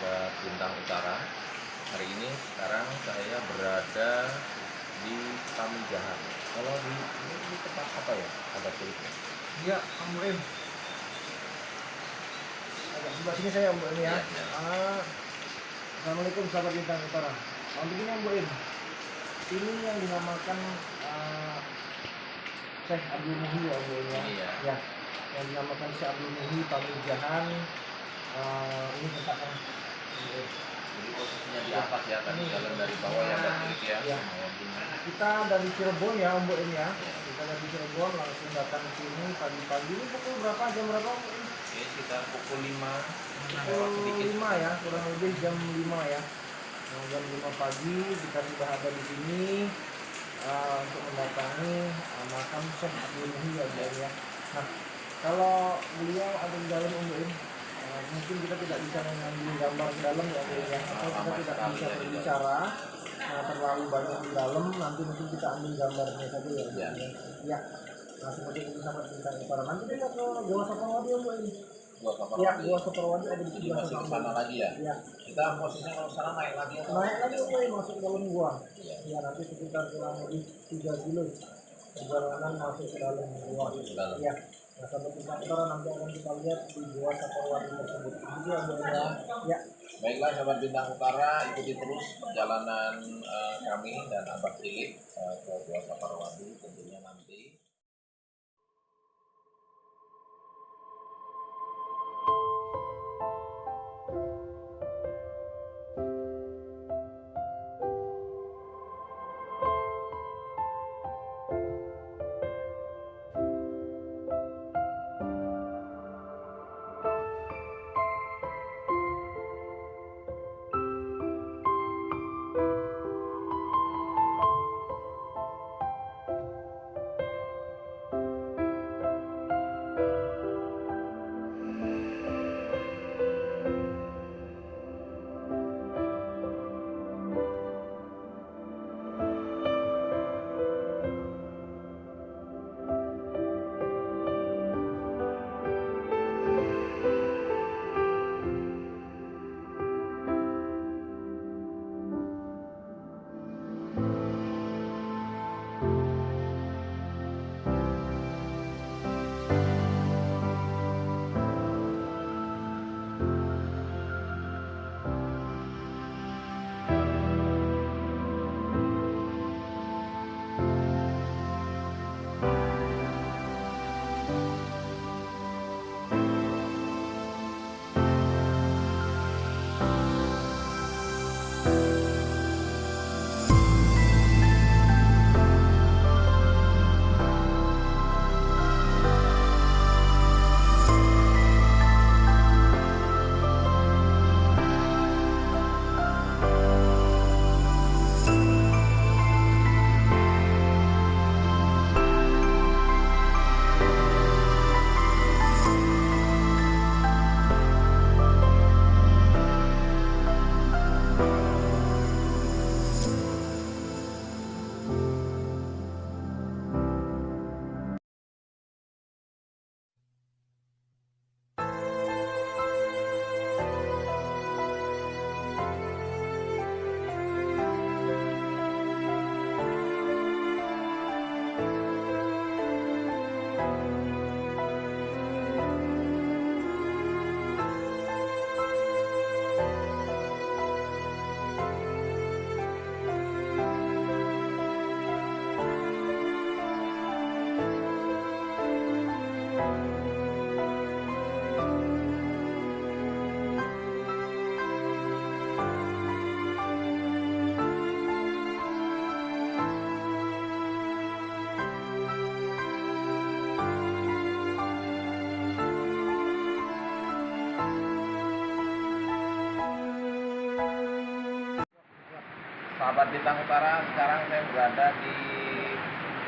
sahabat Bintang Utara. Hari ini sekarang saya berada di Pamijahan. Kalau ini tempat apa ya? Ada kulitnya. Iya, Om Im. Agak sebelah sini saya Om Im ya. Iya. Assalamualaikum sahabat Bintang Utara. Untuk ini Om Im, ini yang dinamakan Syekh Abdul Muhi ya Om Im ya. Iya. Ya, yang dinamakan Syekh Abdul Muhi Pamijahan. Ini tempatnya. Jadi posisinya di atas ya, tadi jalan dari bawah yang ada kulit ya. Iya. Kita dari Cirebon ya Om Im ya. Kita dari Cirebon langsung datang ke sini pagi-pagi. Ini pukul berapa? Jam berapa Om Im? Ini sekitar pukul 5. Pukul 5 ya, kurang lebih jam 5 ya. Jam 5 pagi kita sudah ada di sini untuk mendatangi makam Syekh Abdul Muhi ya. Nah, kalau beliau ada di dalam Om Im, mungkin kita tidak bisa mengambil gambar di dalam ya Om ya, atau kita tidak bisa berbicara terlalu banyak di dalam. Nanti mungkin kita ambil gambarnya saja ya. Ya. Nah, seperti itu sampai Bintang Utara. Nanti kita ke Gua Saparwadi Om Im. Ya, Gua Saparwadi ada di sebelah Masih ke sana lagi ya? Ya. Kita posisinya kalau sana naik lagi atau? Naik lagi Om Im, masuk ke dalam gua. Ya, nanti sekitar kurang lebih 3 kilo perjalanan masuk ke dalam gua. Ya. Nah, sampai Bintang Utara nanti akan kita lihat di Gua Saparwadi tersebut. Jadi ya, ya. Baiklah sahabat Bintang Utara, ikuti terus perjalanan kami dan Abah Cilik ke Gua Saparwadi tentunya nanti. Sahabat Bintang Utara, sekarang saya berada di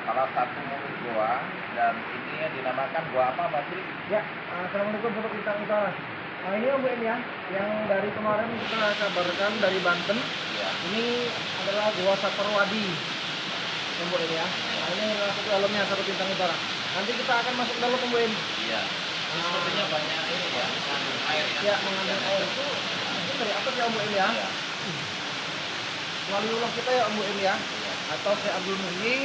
salah satu mulut gua dan ini dinamakan gua apa, Pak Tri? Ya, assalamualaikum sahabat Bintang Utara. Nah, ini Om Im ya, yang dari kemarin kita kabarkan dari Banten. Ya. Ini adalah Gua Saparwadi. Om Im ya. Nah, ini masuk ke dalamnya sahabat Bintang Utara. Nanti kita akan masuk dalam Om Im. Iya. Sepertinya banyak ini ya, mengandung air ya. Ya, mengandung air itu dari atas ya Om ya. Iya. Waliullah kita ya Om ya. Iya. Atau Syekh Abdul Muhyi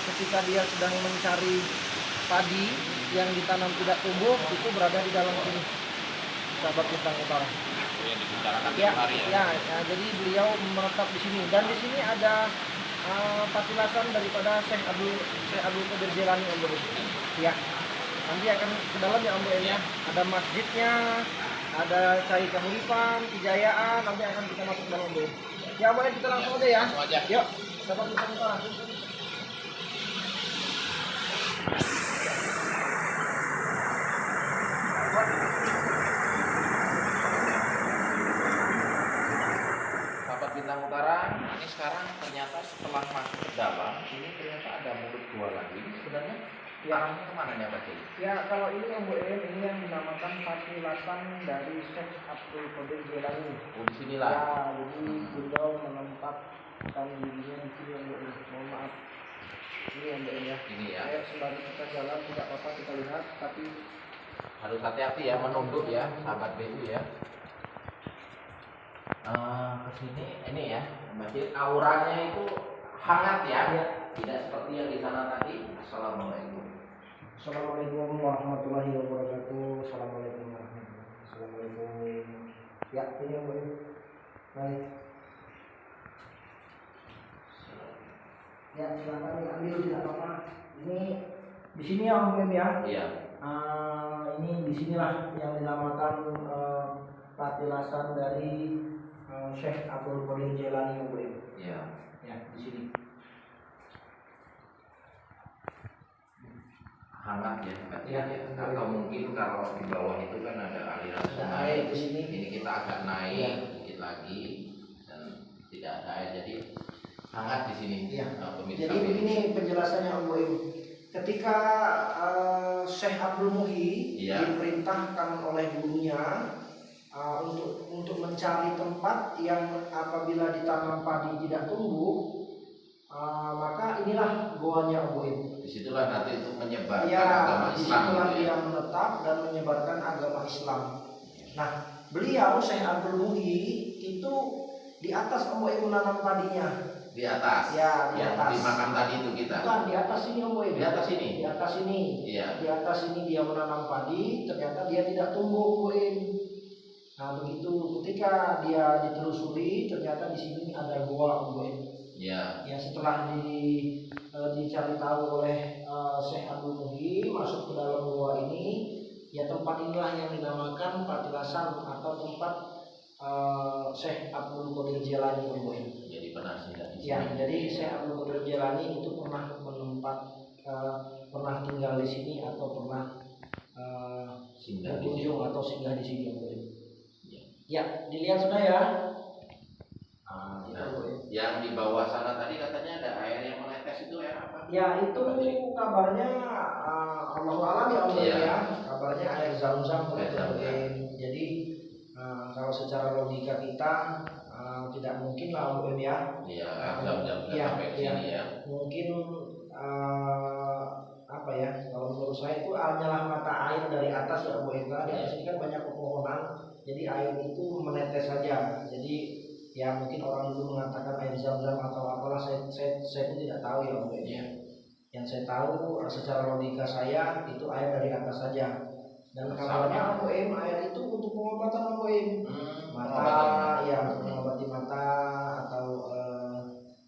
ketika dia sedang mencari padi yang ditanam tidak tumbuh itu berada di dalam sini, sahabat Bintang Utara. Itu yang dibicarakan Ya, tiap hari ya. ya, jadi beliau menetap di sini dan di sini ada patilasan daripada Syekh Abdul Qadir Jilani Om Boy. Ya, nanti akan ke dalam ya Om Boy ya. Ada masjidnya, ada cai kahuripan, kejayaan, nanti akan kita masuk ke dalam Om Boy. Ya Om Boy, kita langsung aja ya. Langsung aja. Yuk, sahabat Bintang Utara. Sahabat Bintang Utara, ini sekarang ternyata setelah masuk ke dalam, ini ternyata ada mulut gua lagi. Ini sebenarnya arahnya kemana nih Pak Cili? Ya, kalau ini Om Boy, ini yang dinamakan patilasan dari Syekh Abdul Qadir Jilani. Oh, di sinilah. Ya, jadi beliau menempatkan dirinya di sini Om Boy. Mohon maaf. Ini Om Boy ya. Ini ya. Ayo sembari kita jalan tidak apa-apa kita lihat, tapi Harus hati-hati ya menunduk ya, sahabat BU ya. Ke sini ini ya, masjid auranya itu hangat ya. Tidak seperti yang di sana tadi. Assalamualaikum. Assalamualaikum warahmatullahi wabarakatuh. Assalamualaikum warahmatullahi wabarakatuh. Assalamualaikum. Ya, ini Om Boy. Baik. Ya, silakan diambil tidak apa-apa. Ini di sini ya Om Boy ya. Iya. Ini disinilah yang dinamakan patilasan dari Syekh Abdul Qadir Jilani Om Boy. Iya. Ya, di sini. Hangat ya, Pak Cili, Ya, ya. Atau mungkin kalau di bawah itu kan ada aliran Ada sungai. air di sini. Ini kita agak naik Ya. sedikit lagi dan tidak ada air, jadi hangat di sini. Iya. Pemirsa Jadi BU. begini penjelasannya Om Boy. Ketika Syekh Abdul Muhyi Iya. diperintahkan oleh gurunya untuk mencari tempat yang apabila ditanam padi tidak tumbuh, maka inilah goanya Om Boy. Disitulah nanti untuk menyebarkan Ya, agama Islam. disitulah gitu ya. dia menetap dan menyebarkan agama Islam. Nah, beliau Syekh Abdul Muhyi itu di atas Om Boy menanam padinya. Di atas. Ya, di yang atas. di makam tadi itu kita. Bukan di atas ini Om Boy. Di atas ini. Di atas ini. Iya. Di atas ini dia menanam padi, ternyata dia tidak tumbuh Om Boy. Nah, begitu ketika dia ditelusuri, ternyata di sini ada goa Om Boy. Iya. Ya, setelah dicari tahu oleh Syekh Abdul Muhyi masuk ke dalam goa ini, ya tempat inilah yang dinamakan patilasan atau tempat Syekh Abdul Qadir Jilani Om Boy. Jadi pernah singgah di sini. Ya, jadi Syekh Abdul Qadir Jilani itu pernah tinggal di sini atau pernah Singgah di sini. berkunjung atau singgah di sini Om Boy. Iya. Ya, dilihat sudah ya. Itu Nah, Om Boy. yang di bawah sana tadi katanya ada air yang menetes, itu air apa? Ya, itu kabarnya Allah alam ya Om Boy Iya. ya. Kabarnya air zam-zam Air gitu. Zam-Zam. Jadi kalau secara logika kita tidak mungkin lah Om Boy ya. Iya, jam-jam Iya, sampai ke iya. sini ya. Mungkin apa ya, kalau menurut saya itu hanyalah mata air dari atas ya Om Boy. Karena di atas ini kan banyak pepohonan, jadi air itu menetes saja. Jadi ya mungkin orang dulu mengatakan air zam-zam atau apalah, saya pun tidak tahu ya Om Boy. Iya. Yang saya tahu secara logika saya itu air dari atas saja. Dan kabarnya Om Boy, air itu untuk pengobatan Om Boy. Mata, ya untuk mengobati mata atau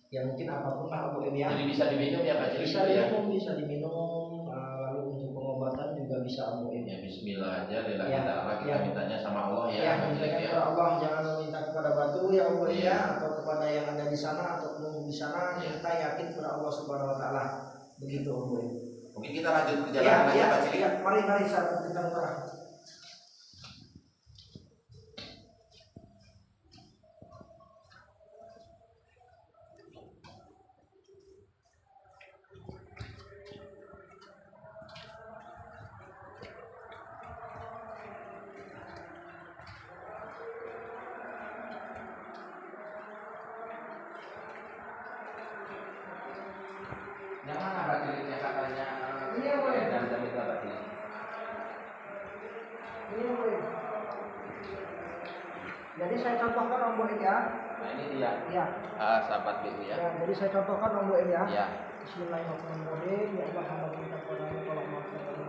ya mungkin apapun lah Om Boy ya. Jadi bisa diminum ya Pak Cili? Bisa ya? diminum, bisa diminum, lalu untuk pengobatan juga bisa Om Boy. Ya Bismillah aja, lillahi Ya, ta'ala, kita ya. mintanya sama Allah ya. Ya, Pak Cili, minta ya. kepada Allah, jangan meminta kepada batu ya Om Boy Iya. ya, atau kepada yang ada di sana atau penunggu di sana. Iya. Kita yakin kepada Allah Subhanahu Wa Taala. Begitu Om Boy. Mungkin kita lanjut perjalanan aja Pak Cili. Ya, mari sahabat Bintang Utara. Yang mana Pak Cili yang katanya? Iya, boleh. Dan itu Pak Cili. Jadi saya contohkan Om Bu ya. Nah ini dia, Ya. sahabat BU ya. Ya, jadi saya contohkan Om Bu ya. Ya. Bismillahirrahmanirrahim. Ya Allah, hamba minta kepadamu tolong maafkan kami.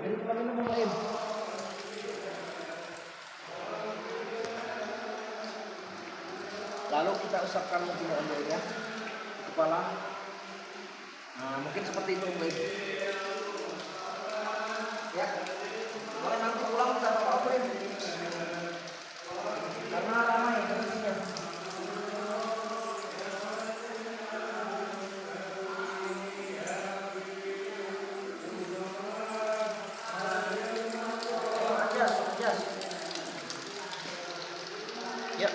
Jadi kita minum Om Bu. Lalu kita usapkan mungkin Om Bu ya. Kepala. Nah, mungkin seperti itu Om Bu. Ya. Kalau nanti pulang kita bawa karena ramai kondisinya. Ya.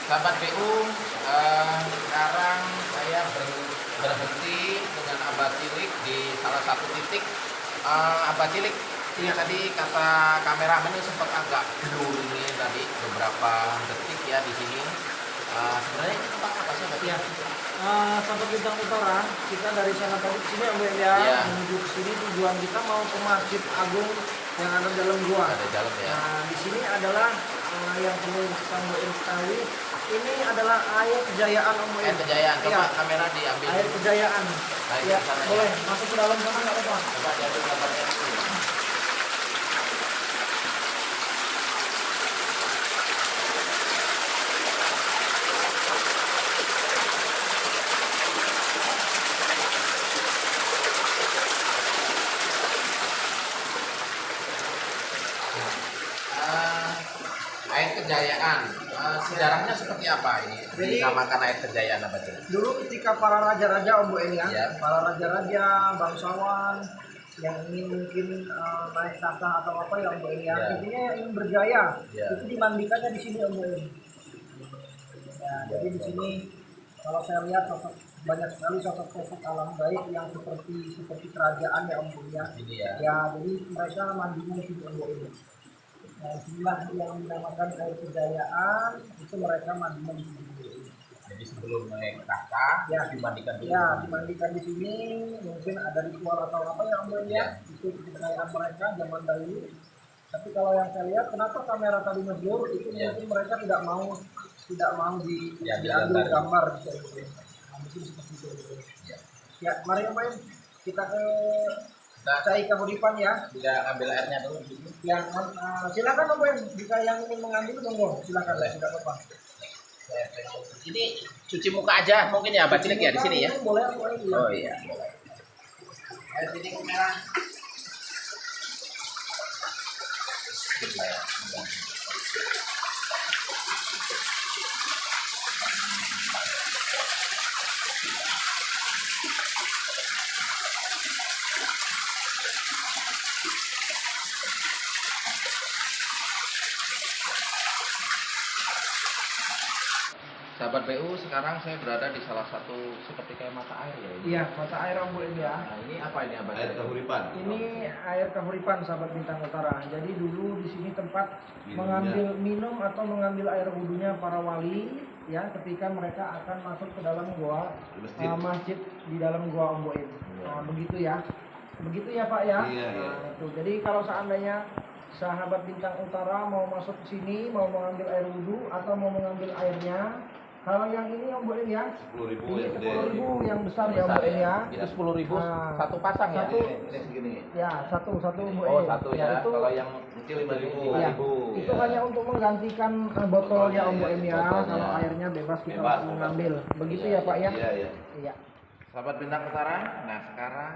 Sahabat BU, sekarang saya berhenti dengan Abah Cilik di salah satu titik. Abah Cilik, ini tadi kata kameramen ini sempat agak blur ini tadi beberapa detik ya di sini. Sebenarnya itu tempat apa sih Mbak? Ya. Sampai Bintang Utara, kita dari sana tadi ke sini Om Bu ya, Iya. menuju ke sini tujuan kita mau ke Masjid Agung yang ada dalam gua. Ada dalam ya. Nah, di sini adalah yang perlu kita ketahui, ini adalah air kejayaan Om Bu. Air Kejayaan, coba Iya. kamera diambil. Air kejayaan. Baik, Ya, ke sana ya. boleh masuk ke dalam sana nggak apa-apa. Coba diambil gambarnya. Air Kejayaan, sejarahnya seperti apa ini? Jadi- Dinamakan Air Kejayaan apa itu? Dulu ketika para raja-raja Om Bu ya, Iya. para raja-raja, bangsawan yang ingin mungkin naik tahta atau apa ya Om Bu ya, Iya. intinya yang ingin berjaya, Iya. itu dimandikannya di sini Om Bu. Ya, jadi di sini kalau saya lihat banyak sekali sosok-sosok alam baik yang seperti kerajaan ya Om Bu ya. Ini ya. Ya, jadi mereka mandinya di sini Om Bu. Nah, inilah yang dinamakan air kejayaan, itu mereka mandinya di sini. Jadi sebelum naik tahta, Ya. dimandikan dulu. Ya, dimandikan di sini, mungkin ada ritual atau apa yang Om Ya. ya, itu kepercayaan mereka zaman dahulu. Tapi kalau yang saya lihat, kenapa kamera tadi ngeblur, itu Ya. mungkin mereka tidak mau Ya, diambil gambar. gambar gitu. Nah, mungkin seperti itu. Ya. Ya, mari Om kita ke Kita Cai Kahuripan ya. tidak ambil airnya dulu. Yang silakan Om jika yang ingin mengambil monggo, silakan Boleh. tidak apa-apa. Ini cuci muka aja mungkin ya, Mbak Cilik ya di sini ya. Boleh Om ya. Oh iya. Air sini kamera. Sahabat BU, sekarang saya berada di salah satu seperti kayak mata air ya ini. Iya, mata air Om ya. Nah, ini apa ini Abah? Air Kahuripan. Ini air Kahuripan sahabat Bintang Utara. Jadi dulu di sini tempat Minumnya. mengambil minum atau mengambil air wudhunya para wali ya ketika mereka akan masuk ke dalam gua Masjid. masjid di dalam gua Om Boim. Nah, begitu ya. Begitu ya Pak ya. Iya, iya. Nah, itu. Jadi kalau seandainya sahabat Bintang Utara mau masuk ke sini mau mengambil air wudhu atau mau mengambil airnya, kalau yang ini Om Boim ya, 10.000 ini yang gede. 10.000 yang besar ya Om Besar Boim ya. Kita 10.000 Nah, satu pasang ya. satu. Ini segini. Ya, satu Om Oh, Boim. satu Ya, ya. itu Kalau yang kecil 5.000. ya, 5.000. itu ya. hanya untuk menggantikan botolnya Om Boim ya. Botolnya. Kalau airnya bebas kita Bebas, langsung mengambil. Begitu Iya, ya Pak ya? Iya, iya. Iya. Sahabat Bintang Utara, nah sekarang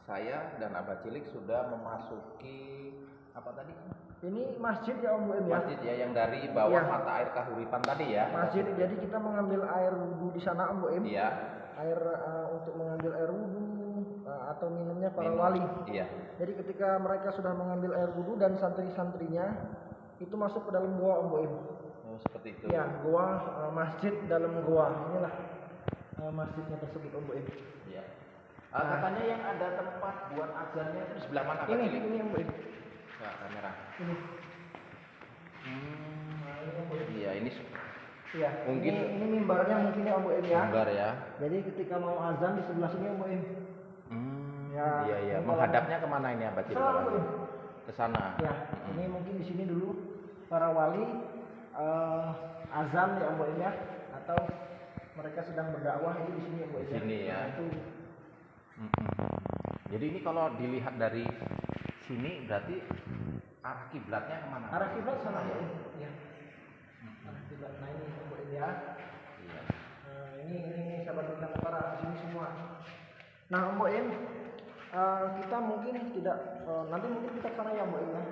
saya dan Abah Cilik sudah memasuki apa tadi? Ini masjid ya Om Boim ya. Masjid ya yang dari bawah Iya. mata air Kahuripan tadi ya. Masjid. Jadi kita mengambil air wudhu di sana Om Boim. Iya. Air untuk mengambil air wudhu atau minumnya para Minum. wali. Iya. Jadi ketika mereka sudah mengambil air wudhu dan santri-santrinya itu masuk ke dalam gua Om Boim. Oh, seperti itu. Ya, gua masjid dalam gua. Inilah masjidnya tersebut Om Boim. Iya. Katanya yang ada tempat buat azannya itu di sebelah mana Pak Ini Cilik? Om Boim. Coba kamera. Ini. Iya, ini Iya, mungkin ini mimbarnya mungkin ya Om Boim ya. mimbar ya. Jadi ketika mau azan di sebelah sini Om Boim. Ya, iya iya. Menghadapnya kemana ini Abah Cilik? Ke sana. Ya, ini mungkin di sini dulu para wali azan ya Om Boim ya, atau mereka sedang berdakwah itu di sini Om Boim. Di sini ya. Nah, itu. Jadi ini kalau dilihat dari sini berarti arah kiblatnya kemana? Arah kiblat sana ya. Iya. Arah kiblat. Nah ini Om Boim ya. Iya. Nah, ini sahabat bintang para di sini semua. Nah Om Boim, kita mungkin tidak nanti mungkin kita ke sana ya Om Boim ya.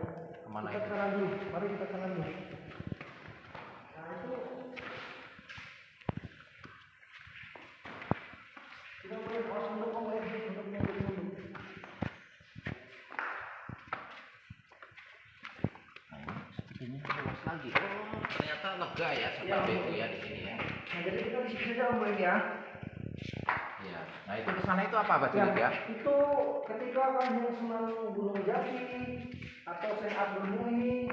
Kemana Kita itu? ke sana dulu. Mari kita ke sana dulu. Nah itu kita boleh harus untuk Om Boim untuk menunggu dulu. Nah, ini sepertinya luas lagi. Oh, ternyata lega ya sahabat BU ya di sini ya. Nah jadi kita di sini saja Om Boim ya. Iya. Nah, itu ke sana itu apa Abah Cilik ya? Itu ketika Kanjeng Sunan Gunung Jati atau Syekh Abdul Muhyi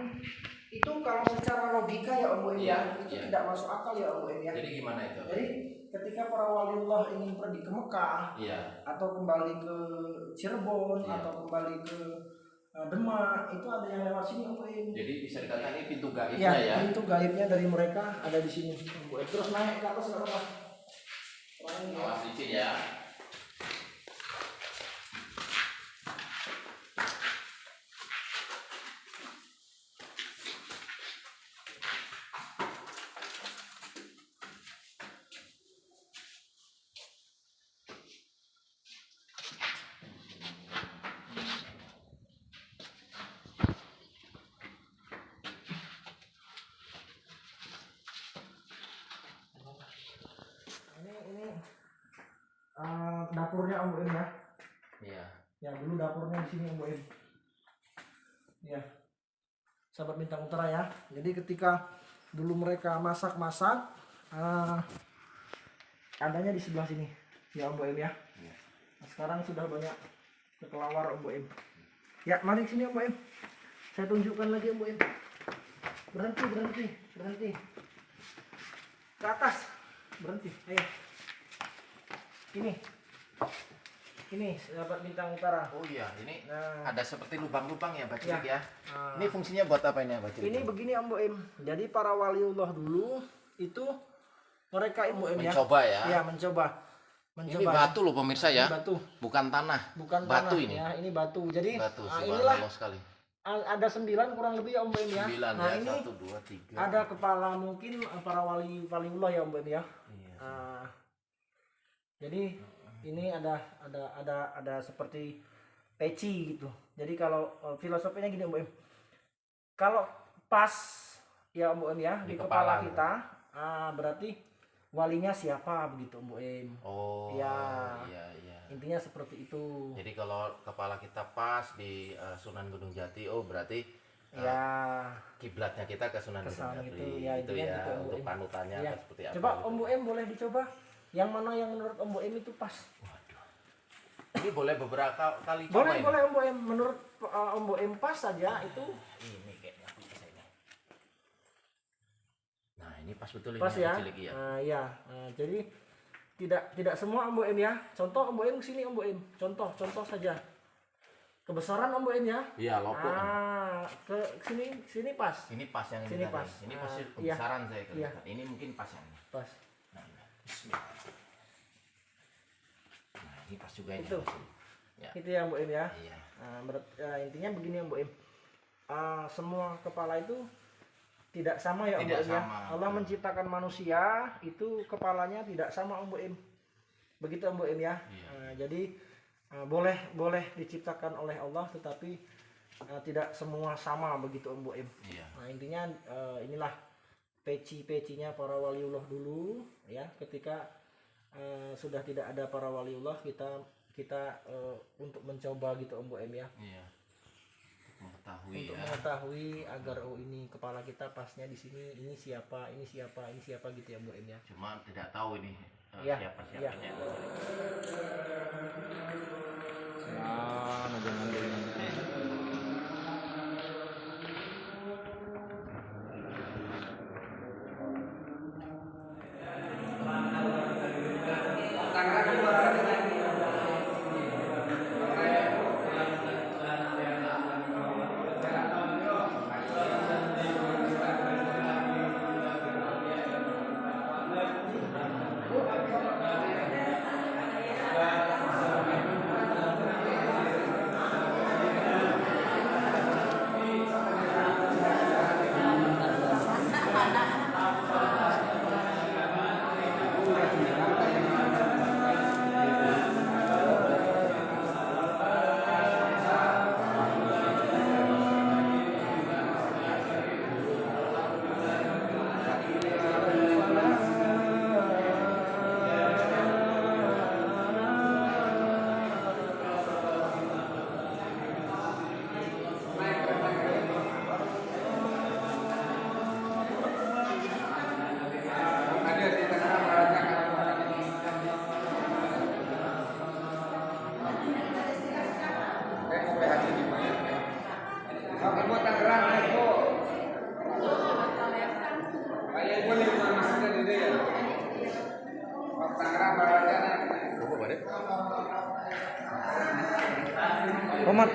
itu kalau secara logika ya Om Boim ya, itu tidak masuk akal ya Om Boim ya. Jadi gimana itu? Jadi ketika para waliullah ingin pergi ke Mekah atau kembali ke Cirebon atau kembali ke Demak, itu ada yang lewat sini Om Boim. Jadi bisa dikatakan ini pintu gaibnya ya? Pintu gaibnya dari mereka ada di sini Om Boim. Terus naik ke atas nggak apa-apa. Awas licin ya. Ini dapurnya Om Boim ya. Iya. Ya dulu dapurnya di sini Om Boim. Ya, sahabat bintang utara ya. Jadi ketika dulu mereka masak-masak, adanya di sebelah sini ya Om Boim ya. Nah, sekarang sudah banyak kelelawar Om Boim. Ya mari sini Om Boim. Saya tunjukkan lagi Om Boim. Berhenti. Ke atas. Berhenti. Ayo. Ini sahabat bintang utara. Oh iya, ini Nah. ada seperti lubang-lubang ya Abah Cilik ya. Nah. Ini fungsinya buat apa ini Abah Cilik? Ini begini Om Boim. Jadi para waliullah dulu itu mereka Om Boim ya. Mencoba ya. Iya, mencoba. Ini batu loh pemirsa ya. Ini batu. Bukan tanah. Bukan batu tanah, ini. Ya, ini batu. Jadi Batu. inilah Subhanallah sekali. ada 9 kurang lebih ya Om Boim ya. 9 Nah, ya. ini 1 2 3. ada kepala mungkin para waliullah ya Om Boim ya. Iya. Jadi ini ada seperti peci gitu. Jadi kalau filosofinya gini Om Boim. Kalau pas ya Om Boim ya di kepala kita, berarti walinya siapa begitu Om Boim. Oh. Ya. Iya. Intinya seperti itu. Jadi kalau kepala kita pas di Sunan Gunung Jati, oh berarti Ya. kiblatnya kita ke Sunan Gunung Kesan Jati. gitu, ya, Itu intinya ya gitu, Om untuk Boim. panutannya Ya. seperti apa. Coba gitu. Om Boim boleh dicoba. Yang mana yang menurut Om Boim itu pas? Waduh. Ini boleh beberapa kali coba Boleh, ini? boleh Om Boim. Menurut Om Boim pas saja itu. Ini kayaknya bisa ini. Nah, ini pas betul Pas ini ya. Abah Cilik ya. Ya. Jadi tidak semua Om Boim ya. Contoh Om Boim sini Om Boim. Contoh saja. Kebesaran Om Boim ya. Iya, loko. Ke sini pas. Ini pas yang Sini ini pas. Ini pasti Iya. kebesaran saya kelihatan. Ini mungkin pas yang ini. Pas. Nah, bismillah. Nah, ini pas juga ini. Itu. Abah Cilik. Ya. Itu ya Om Boim ya. Iya. Intinya begini Om Boim. Semua kepala itu tidak sama ya Om Tidak Boim ya. sama. Allah menciptakan manusia itu kepalanya tidak sama Om Boim. Begitu Om Boim ya. Iya. Jadi boleh diciptakan oleh Allah tetapi tidak semua sama begitu Om Boim. Iya. Nah, intinya inilah peci-pecinya para waliullah dulu ya. Ketika sudah tidak ada para waliullah kita untuk mencoba gitu Om Boim ya. Iya. Mengetahui Untuk ya. mengetahui agar ini kepala kita pasnya di sini, ini siapa gitu ya Om Boim ya. Cuma tidak tahu ini Iya, siapa-siapanya. iya. Nah, jangan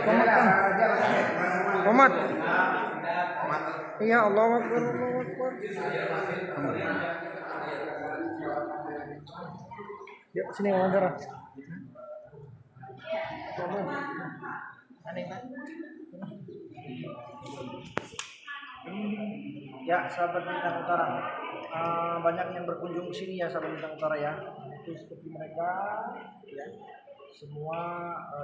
Komat Kang. Komat. Iya, Allahu Akbar, Allahu Akbar. Yuk sini wawancara. Ya, sahabat Bintang Utara, banyak yang berkunjung ke sini ya, sahabat Bintang Utara ya. Itu seperti mereka, ya. Semua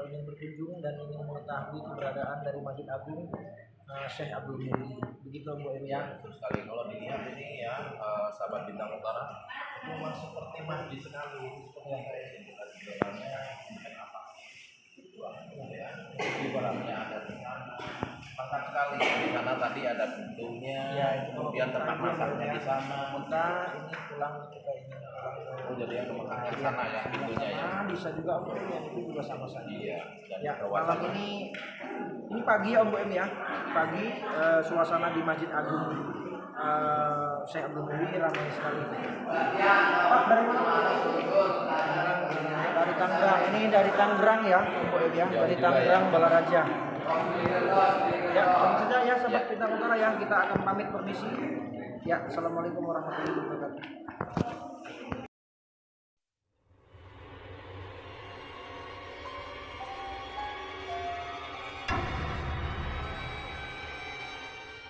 ingin berkunjung dan ingin mengetahui keberadaan dari Masjid Agung Syekh Abdul Muhyi. Begitu Bu Em ya. Betul sekali. Kalau dilihat ini ya, sahabat Bintang Utara, memang seperti masjid sekali. Seperti yang saya sebutkan di dalamnya, apa? Ya, ibaratnya ada di sana. Lengkap sekali. Di sana tadi ada pintunya, Ya, kemudian tempat masaknya di sana. Kita ini pulang kita ini Oh, jadi yang ke Mekah di sana ya pintunya ya. bisa juga Bu Em ya, itu juga sama saja. Iya. Dan Ya, ke malam wajah. ini pagi ya Om Bu Em ya. Pagi suasana di Masjid Agung Syekh Abdul Muhyi ramai sekali. Pak, dari mana? Dari Tangerang. Ini dari Tangerang ya Om Bu Em ya. Dari Tangerang Balaraja. Ya, langsung saja ya sahabat Bintang Utara ya. Kita akan pamit permisi. Ya, assalamualaikum warahmatullahi wabarakatuh.